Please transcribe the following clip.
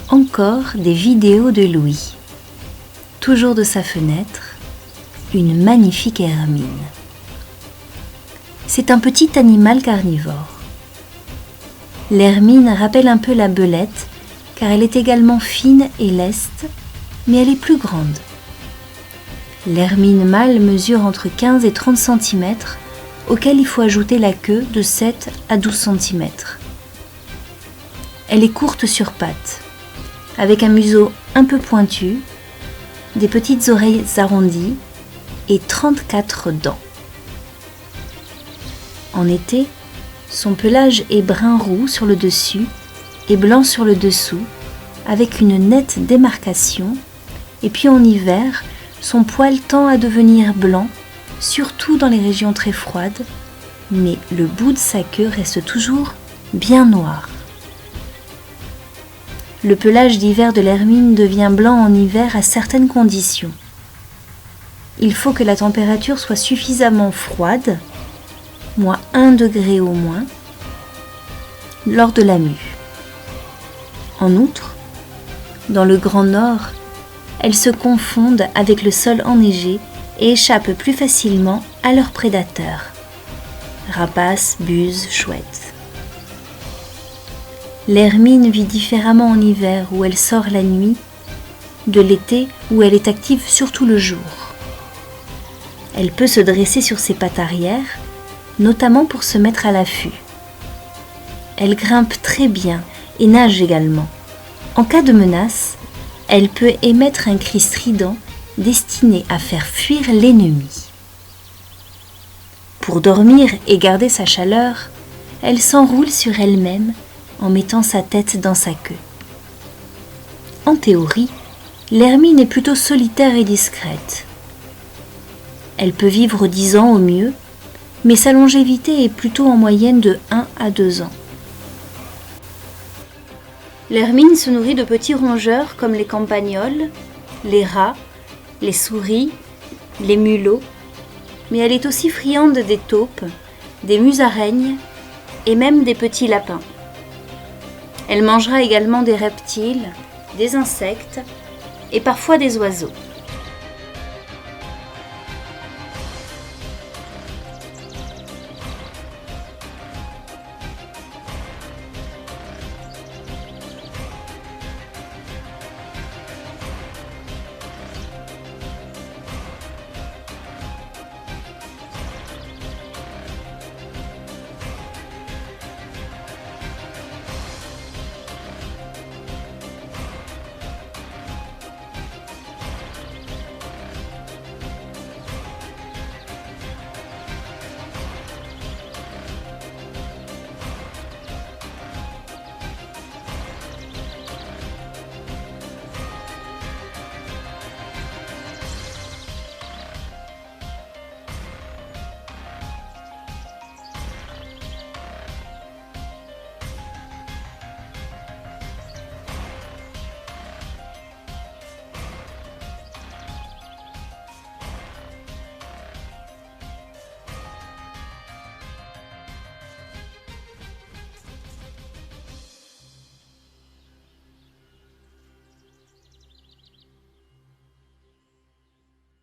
Encore des vidéos de Louis. Toujours de sa fenêtre, une magnifique hermine. C'est un petit animal carnivore. L'hermine rappelle un peu la belette, car elle est également fine et leste, mais elle est plus grande. L'hermine mâle mesure entre 15 et 30 cm, auquel il faut ajouter la queue de 7 à 12 cm. Elle est courte sur pattes, avec un museau un peu pointu, des petites oreilles arrondies et 34 dents. En été, son pelage est brun-roux sur le dessus et blanc sur le dessous, avec une nette démarcation, et puis en hiver, son poil tend à devenir blanc, surtout dans les régions très froides, mais le bout de sa queue reste toujours bien noir. Le pelage d'hiver de l'hermine devient blanc en hiver à certaines conditions. Il faut que la température soit suffisamment froide, moins 1 degré au moins, lors de la mue. En outre, dans le Grand Nord, elles se confondent avec le sol enneigé et échappent plus facilement à leurs prédateurs, rapaces, buses, chouettes. L'hermine vit différemment en hiver où elle sort la nuit, de l'été où elle est active surtout le jour. Elle peut se dresser sur ses pattes arrière, notamment pour se mettre à l'affût. Elle grimpe très bien et nage également. En cas de menace, elle peut émettre un cri strident destiné à faire fuir l'ennemi. Pour dormir et garder sa chaleur, elle s'enroule sur elle-même en mettant sa tête dans sa queue. En théorie, l'hermine est plutôt solitaire et discrète. Elle peut vivre 10 ans au mieux, mais sa longévité est plutôt en moyenne de 1 à 2 ans. L'hermine se nourrit de petits rongeurs comme les campagnols, les rats, les souris, les mulots, mais elle est aussi friande des taupes, des musaraignes et même des petits lapins. Elle mangera également des reptiles, des insectes et parfois des oiseaux.